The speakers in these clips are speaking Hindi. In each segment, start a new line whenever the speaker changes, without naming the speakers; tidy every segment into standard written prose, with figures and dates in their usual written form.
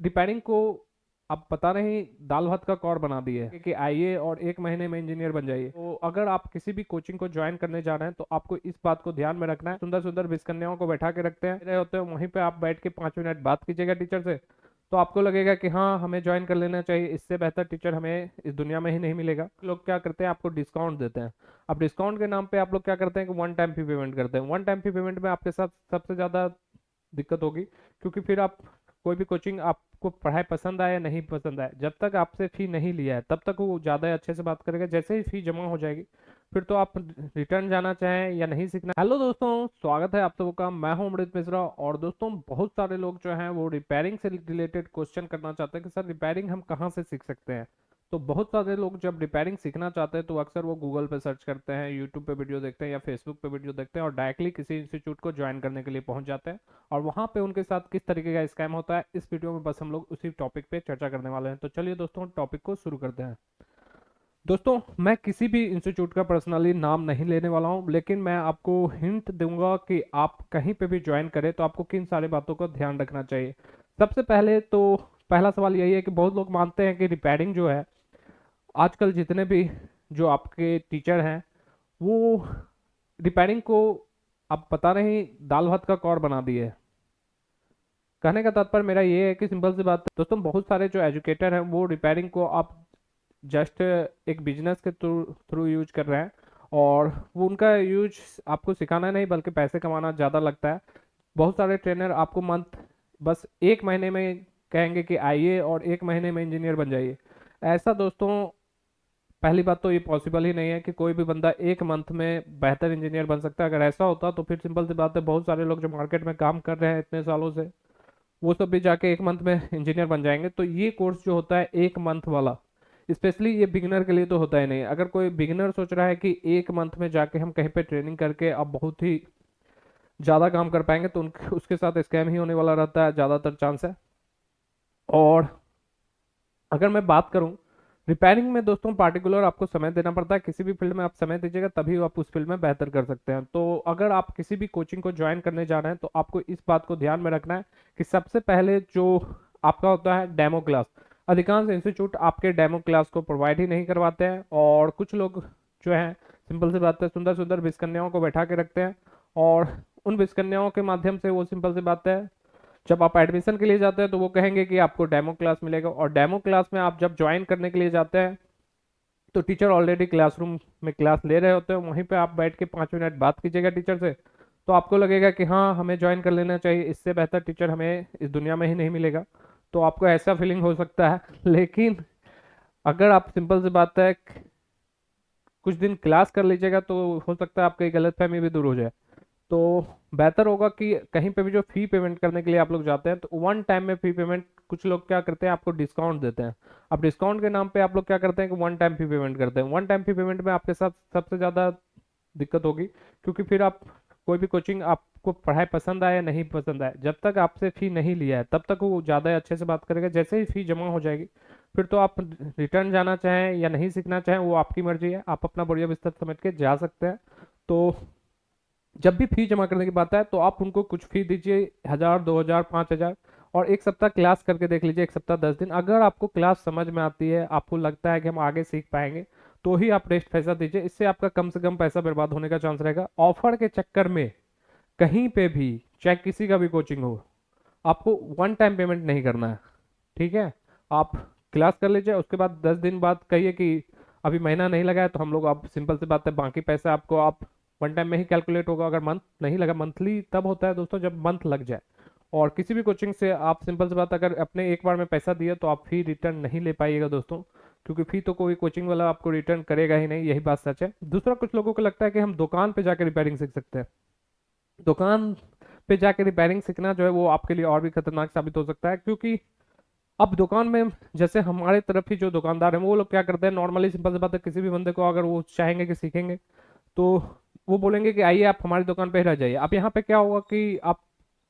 रिपेयरिंग को अब पता नहीं दाल भात का कौर बना दिए है कि आइए और एक महीने में इंजीनियर बन जाइए। तो अगर आप किसी भी कोचिंग को ज्वाइन करने जा रहे हैं तो आपको इस बात को ध्यान में रखना है। सुंदर सुंदर भिस्कन्याओं को बैठा के रखते हैं रहे होते हैं, वहीं पे आप बैठ के 5 मिनट बात कीजिएगा टीचर से, तो आपको लगेगा कि हाँ हमें ज्वाइन कर लेना चाहिए, इससे बेहतर टीचर हमें इस दुनिया में ही नहीं मिलेगा। लोग क्या करते हैं, आपको डिस्काउंट देते हैं। अब डिस्काउंट के नाम पे आप लोग क्या करते हैं कि वन टाइम फी पेमेंट करते हैं। वन टाइम फी पेमेंट में आपके साथ सबसे ज़्यादा दिक्कत होगी, क्योंकि फिर आप कोई भी कोचिंग आपको पढ़ाई पसंद आए या नहीं पसंद आए, जब तक आपसे फ़ी नहीं लिया है तब तक वो ज़्यादा अच्छे से बात करेगा। जैसे ही फ़ी जमा हो जाएगी फिर तो आप रिटर्न जाना चाहें या नहीं सीखना। हेलो दोस्तों, स्वागत है आप सबों का। मैं हूं अमृत मिश्रा। और दोस्तों, बहुत सारे लोग जो हैं वो रिपेयरिंग से रिलेटेड क्वेश्चन करना चाहते हैं कि सर रिपेयरिंग हम कहाँ से सीख सकते हैं। तो बहुत सारे लोग जब रिपेयरिंग सीखना चाहते हैं तो अक्सर वो गूगल पे सर्च करते हैं, यूट्यूब पे वीडियो देखते हैं या फेसबुक पे वीडियो देखते हैं और डायरेक्टली किसी इंस्टीट्यूट को ज्वाइन करने के लिए पहुंच जाते हैं। और वहां पे उनके साथ किस तरीके का स्कैम होता है, इस वीडियो में बस हम लोग उसी टॉपिक पे चर्चा करने वाले हैं। तो चलिए दोस्तों, टॉपिक को शुरू करते हैं। दोस्तों, मैं किसी भी इंस्टीट्यूट का पर्सनली नाम नहीं लेने वाला हूं, लेकिन मैं आपको हिंट दूंगा कि आप कहीं पे भी ज्वाइन करें तो आपको किन सारी बातों का ध्यान रखना चाहिए। सबसे पहले तो पहला सवाल यही है कि बहुत लोग मानते हैं कि रिपेयरिंग जो है, आजकल जितने भी जो आपके टीचर हैं वो रिपेयरिंग को अब पता नहीं दाल भात का कौर बना दिए है। कहने का तात्पर्य मेरा ये है कि सिंपल सी बात है दोस्तों, बहुत सारे जो एजुकेटर हैं वो रिपेयरिंग को आप जस्ट एक बिजनेस के थ्रू थ्रू यूज कर रहे हैं। और वो उनका यूज आपको सिखाना नहीं बल्कि पैसे कमाना ज़्यादा लगता है। बहुत सारे ट्रेनर आपको मंथ बस एक महीने में कहेंगे कि आइए और एक महीने में इंजीनियर बन जाइए। ऐसा दोस्तों, पहली बात तो ये पॉसिबल ही नहीं है कि कोई भी बंदा एक मंथ में बेहतर इंजीनियर बन सकता है। अगर ऐसा होता तो फिर सिंपल सी बात है, बहुत सारे लोग जो मार्केट में काम कर रहे हैं इतने सालों से वो सब भी जाके एक मंथ में इंजीनियर बन जाएंगे। तो ये कोर्स जो होता है एक मंथ वाला, स्पेशली ये बिगिनर के लिए तो होता ही नहीं। अगर कोई बिगिनर सोच रहा है कि एक मंथ में जाके हम कहीं पे ट्रेनिंग करके अब बहुत ही ज़्यादा काम कर पाएंगे, तो उसके साथ स्कैम ही होने वाला रहता है, ज़्यादातर चांस है। और अगर मैं बात करूं रिपेयरिंग में दोस्तों, पार्टिकुलर आपको समय देना पड़ता है। किसी भी फील्ड में आप समय दीजिएगा तभी आप उस फील्ड में बेहतर कर सकते हैं। तो अगर आप किसी भी कोचिंग को ज्वाइन करने जा रहे हैं तो आपको इस बात को ध्यान में रखना है कि सबसे पहले जो आपका होता है डेमो क्लास। अधिकांश इंस्टीट्यूट आपके डेमो क्लास को प्रोवाइड ही नहीं करवाते हैं, और कुछ लोग जो है सिंपल सी बात है सुंदर सुंदर भिस्कन्याओं को बैठा के रखते हैं, और उन भिस्कन्याओं के माध्यम से वो सिंपल सी बात है जब आप एडमिशन के लिए जाते हैं तो वो कहेंगे कि आपको डेमो क्लास मिलेगा। और डेमो क्लास में आप जब ज्वाइन करने के लिए जाते हैं तो टीचर ऑलरेडी क्लासरूम में क्लास ले रहे होते हैं, वहीं पे आप बैठ के 5 मिनट बात कीजिएगा टीचर से, तो आपको लगेगा कि हाँ हमें ज्वाइन कर लेना चाहिए, इससे बेहतर टीचर हमें इस दुनिया में ही नहीं मिलेगा। तो आपको ऐसा फीलिंग हो सकता है। लेकिन अगर आप सिंपल सी बात है कुछ दिन क्लास कर लीजिएगा तो हो सकता है आपकी गलतफहमी भी दूर हो जाए। तो बेहतर होगा कि कहीं पे भी जो फी पेमेंट करने के लिए आप लोग जाते हैं तो वन टाइम में फी पेमेंट, कुछ लोग क्या करते हैं आपको डिस्काउंट देते हैं। अब डिस्काउंट के नाम पे आप लोग क्या करते हैं कि वन टाइम फी पेमेंट करते हैं। वन टाइम फी पेमेंट में आपके साथ सबसे ज़्यादा दिक्कत होगी, क्योंकि फिर आप कोई भी कोचिंग आपको पढ़ाई पसंद आए या नहीं पसंद आए, जब तक आपसे फ़ी नहीं लिया है तब तक वो ज़्यादा अच्छे से बात करेगा। जैसे ही फ़ी जमा हो जाएगी फिर तो आप रिटर्न जाना चाहें या नहीं सीखना चाहें वो आपकी मर्जी है, आप अपना बढ़िया बिस्तर समझ के जा सकते हैं। तो जब भी फी जमा करने की बात है तो आप उनको कुछ फी दीजिए, 1000, 2000, 5000, और एक सप्ताह क्लास करके देख लीजिए, एक सप्ताह 10 दिन। अगर आपको क्लास समझ में आती है, आपको लगता है कि हम आगे सीख पाएंगे, तो ही आप रेस्ट पैसा दीजिए। इससे आपका कम से कम पैसा बर्बाद होने का चांस रहेगा। ऑफर के चक्कर में कहीं पे भी, चाहे किसी का भी कोचिंग हो, आपको वन टाइम पेमेंट नहीं करना है। ठीक है, आप क्लास कर लीजिए, उसके बाद 10 दिन बाद कहिए कि अभी महीना नहीं लगा है, तो हम लोग आप सिंपल सी बात है बाकी पैसा आपको आप वन टाइम में ही कैलकुलेट होगा। अगर मंथ नहीं लगा, मंथली तब होता है दोस्तों जब मंथ लग जाए। और किसी भी कोचिंग से आप सिंपल सी बात, अगर अपने एक बार में पैसा दिया तो आप फी रिटर्न नहीं ले पाइएगा दोस्तों, क्योंकि फी तो कोई कोचिंग वाला आपको रिटर्न करेगा ही नहीं, यही बात सच है। दूसरा, कुछ लोगों को लगता है कि हम दुकान पे जाकर रिपेयरिंग सीख सकते हैं। दुकान पे जाकर रिपेयरिंग सीखना जो है वो आपके लिए और भी खतरनाक साबित हो सकता है, क्योंकि अब दुकान में जैसे हमारे तरफ ही जो दुकानदार हैं वो लोग क्या करते हैं, नॉर्मली सिंपल सी बात है किसी भी बंदे को अगर वो चाहेंगे कि सीखेंगे तो वो बोलेंगे कि आइए आप हमारी दुकान पे रह जाइए। अब यहाँ पे क्या होगा कि आप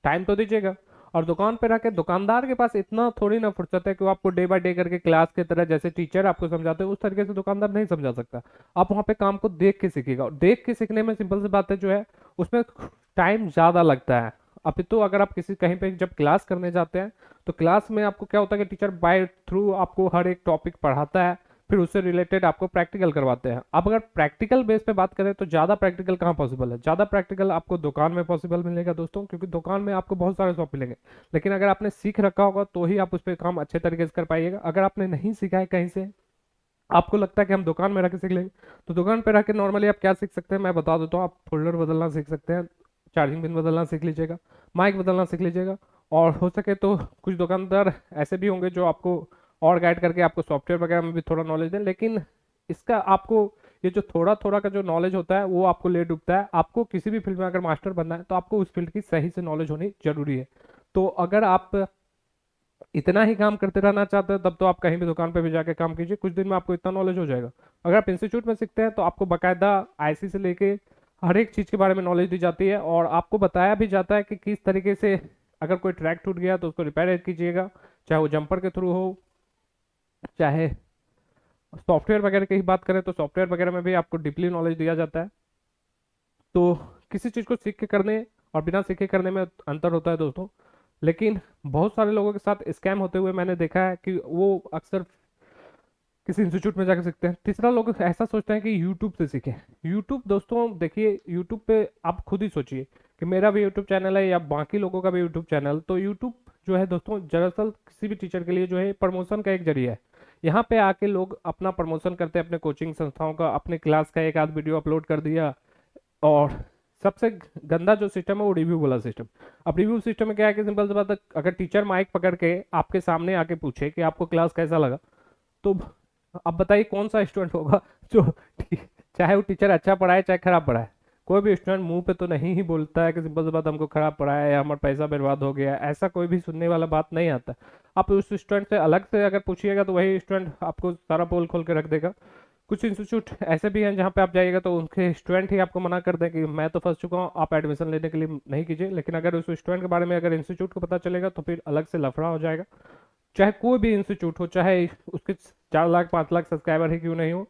टाइम तो दीजिएगा, और दुकान पे रह के दुकानदार के पास इतना थोड़ी ना फुर्सत है कि वो आपको डे बाय डे करके क्लास की तरह जैसे टीचर आपको समझाते हैं उस तरीके से दुकानदार नहीं समझा सकता। आप वहाँ पे काम को देख के सीखिएगा, और देख के सीखने में सिंपल सी बात है जो है उसमें टाइम ज़्यादा लगता है। अपितु अगर आप किसी कहीं पे जब क्लास करने जाते हैं तो क्लास में आपको क्या होता है कि टीचर बाय थ्रू आपको हर एक टॉपिक पढ़ाता है, फिर उससे रिलेटेड आपको प्रैक्टिकल करवाते हैं। अब अगर प्रैक्टिकल बेस पे बात करें तो ज़्यादा प्रैक्टिकल कहाँ पॉसिबल है? ज़्यादा प्रैक्टिकल आपको दुकान में पॉसिबल मिलेगा दोस्तों, क्योंकि दुकान में आपको बहुत सारे शॉप मिलेंगे। लेकिन अगर आपने सीख रखा होगा तो ही आप उस पर काम अच्छे तरीके से कर पाइएगा। अगर आपने नहीं सीखा है कहीं से, आपको लगता है कि हम दुकान में रह के सीख लेंगे, तो दुकान पे रह के नॉर्मली आप क्या सीख सकते हैं मैं बता देता हूँ। आप फोल्डर बदलना सीख सकते हैं, चार्जिंग पिन बदलना सीख लीजिएगा, माइक बदलना सीख लीजिएगा, और हो सके तो कुछ दुकानदार ऐसे भी होंगे जो आपको और गाइड करके आपको सॉफ्टवेयर वगैरह में भी थोड़ा नॉलेज दें। लेकिन इसका आपको ये जो थोड़ा थोड़ा का जो नॉलेज होता है वो आपको ले डूबता है। आपको किसी भी फील्ड में अगर मास्टर बनना है तो आपको उस फील्ड की सही से नॉलेज होनी जरूरी है। तो अगर आप इतना ही काम करते रहना चाहते हैं तब तो आप कहीं भी दुकान पे भी जाके काम कीजिए, कुछ दिन में आपको इतना नॉलेज हो जाएगा। अगर आप इंस्टीट्यूट में सीखते हैं तो आपको बाकायदा आईसी से लेके हर एक चीज़ के बारे में नॉलेज दी जाती है, और आपको बताया भी जाता है कि किस तरीके से अगर कोई ट्रैक टूट गया तो उसको रिपेयर कीजिएगा, चाहे वो जंपर के थ्रू हो, चाहे सॉफ्टवेयर वगैरह की ही बात करें तो सॉफ्टवेयर वगैरह में भी आपको डीपली नॉलेज दिया जाता है। तो किसी चीज़ को सीख के करने और बिना सीखे करने में अंतर होता है दोस्तों। लेकिन बहुत सारे लोगों के साथ स्कैम होते हुए मैंने देखा है कि वो अक्सर किसी इंस्टीट्यूट में जाकर सीखते हैं। तीसरा, लोग ऐसा सोचते हैं कि यूट्यूब से सीखें। यूट्यूब दोस्तों देखिए, यूट्यूब पे आप खुद ही सोचिए कि मेरा भी यूट्यूब चैनल है या बाकी लोगों का भी यूट्यूब चैनल, तो यूट्यूब जो है दोस्तों दरअसल किसी भी टीचर के लिए जो है प्रमोशन का एक जरिया है। यहाँ पे आके लोग अपना प्रमोशन करते हैं, अपने कोचिंग संस्थाओं का, अपने क्लास का एक आध वीडियो अपलोड कर दिया। और सबसे गंदा जो सिस्टम है वो रिव्यू वाला सिस्टम। अब रिव्यू सिस्टम में क्या है कि सिंपल सी बात है, अगर टीचर माइक पकड़ के आपके सामने आके पूछे कि आपको क्लास कैसा लगा, तो अब बताइए कौन सा स्टूडेंट होगा जो चाहे वो टीचर अच्छा पढ़ाए चाहे खराब पढ़ाए, कोई भी स्टूडेंट मुंह पे तो नहीं ही बोलता है कि सिंपल सी बात हमको खराब पढ़ाया या हमारा पैसा बर्बाद हो गया। ऐसा कोई भी सुनने वाला बात नहीं आता। आप उस स्टूडेंट से अलग से अगर पूछिएगा तो वही स्टूडेंट आपको सारा पोल खोल के रख देगा। कुछ इंस्टीट्यूट ऐसे भी हैं जहाँ पे आप जाइएगा तो उनके स्टूडेंट ही आपको मना कर दें कि मैं तो फंस चुका हूँ, आप एडमिशन लेने के लिए नहीं कीजिए। लेकिन अगर उस स्टूडेंट के बारे में अगर इंस्टीट्यूट को पता चलेगा तो फिर अलग से लफड़ा हो जाएगा। चाहे कोई भी इंस्टीट्यूट हो, चाहे उसके 4 लाख 5 लाख सब्सक्राइबर ही क्यों नहीं हो,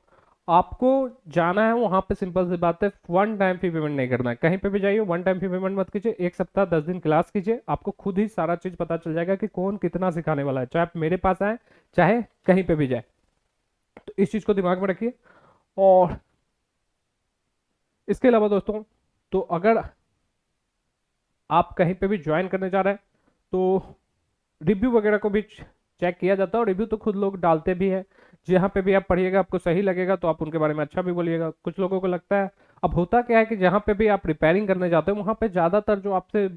आपको जाना है वहां पे। सिंपल सी बात है, वन टाइम फी पेमेंट नहीं करना है। कहीं पे भी जाइए वन टाइम फी पेमेंट मत कीजिए। 1 सप्ताह 10 दिन क्लास कीजिए, आपको खुद ही सारा चीज पता चल जाएगा कि कौन कितना सिखाने वाला है, चाहे आप मेरे पास आए चाहे कहीं पे भी जाए। तो इस चीज को दिमाग में रखिए। और इसके अलावा दोस्तों, तो अगर आप कहीं पे भी ज्वाइन करने जा रहे हैं तो रिव्यू वगैरह को भी चेक किया जाता है, और रिव्यू तो खुद लोग डालते भी हैं। जहाँ पे भी आप पढ़िएगा आपको सही लगेगा तो आप उनके बारे में अच्छा भी बोलिएगा। कुछ लोगों को लगता है, अब होता क्या है कि जहाँ पे भी आप रिपेयरिंग करने जाते हो वहाँ पे ज़्यादातर जो आपसे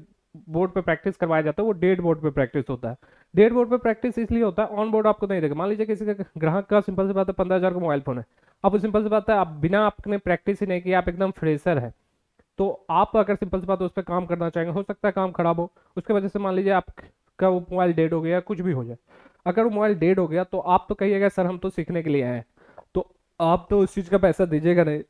बोर्ड पे प्रैक्टिस करवाया जाता है वो डेड बोर्ड पे प्रैक्टिस होता है। डेड बोर्ड पे प्रैक्टिस इसलिए होता है, ऑन बोर्ड आपको नहीं देगा। मान लीजिए किसी का ग्राहक का सिंपल सी बात है 15,000 का मोबाइल फोन है। अब सिंपल सी बात है, आप बिना आपने प्रैक्टिस ही नहीं की, आप एकदम फ्रेशर है, तो आप अगर सिंपल सी बात है उस पर काम करना चाहेंगे, हो सकता है काम खराब हो, उसके वजह से मान लीजिए आपका वो मोबाइल डेड हो गया, कुछ भी हो जाए। अगर वो मोबाइल डेड हो गया तो आप तो कहिएगा सर हम तो सीखने के लिए आए हैं, तो आप तो उस चीज़ का पैसा दीजिएगा नहीं।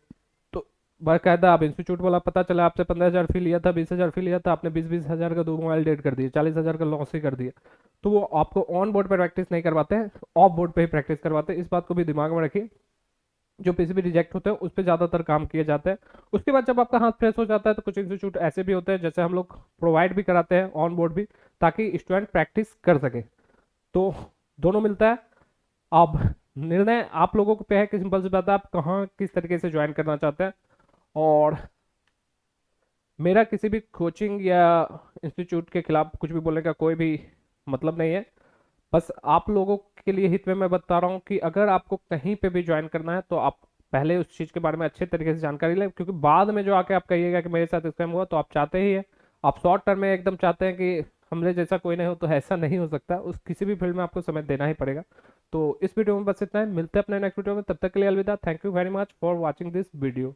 तो बाकायदा आप इंस्टीट्यूट वाला पता चला आपसे 15,000 फी लिया था, 20,000 फी लिया था, आपने 20,000 का 2 मोबाइल डेड कर दिया, 40,000 का लॉस ही कर दिया। तो वो आपको ऑन बोर्ड पर प्रैक्टिस नहीं करवाते हैं, ऑफ बोर्ड पे ही प्रैक्टिस करवाते हैं। इस बात को भी दिमाग में रखिए। जो पीसीबी रिजेक्ट होते हैं उस पर ज़्यादातर काम किए जाते हैं। उसके बाद जब आपका हाथ फ्रेश हो जाता है तो कुछ इंस्टीट्यूट ऐसे भी होते हैं जैसे हम लोग प्रोवाइड भी कराते हैं ऑन बोर्ड भी, ताकि स्टूडेंट प्रैक्टिस कर सके। तो दोनों मिलता है। अब निर्णय आप लोगों को पे है कि सिंपल सी बात है आप कहाँ किस तरीके से ज्वाइन करना चाहते हैं। और मेरा किसी भी कोचिंग या इंस्टीट्यूट के खिलाफ कुछ भी बोलने का कोई भी मतलब नहीं है। बस आप लोगों के लिए हित में मैं बता रहा हूँ कि अगर आपको कहीं पे भी ज्वाइन करना है तो आप पहले उस चीज़ के बारे में अच्छे तरीके से जानकारी लें, क्योंकि बाद में जो आके आप कहिएगा कि मेरे साथ स्कैम हुआ, तो आप चाहते ही है, आप शॉर्ट टर्म में एकदम चाहते हैं कि हमरे जैसा कोई नहीं हो, तो ऐसा नहीं हो सकता। उस किसी भी फील्ड में आपको समय देना ही पड़ेगा। तो इस वीडियो में बस इतना है, मिलते हैं अपने नेक्स्ट वीडियो में, तब तक के लिए अलविदा। Thank you very much for watching this video.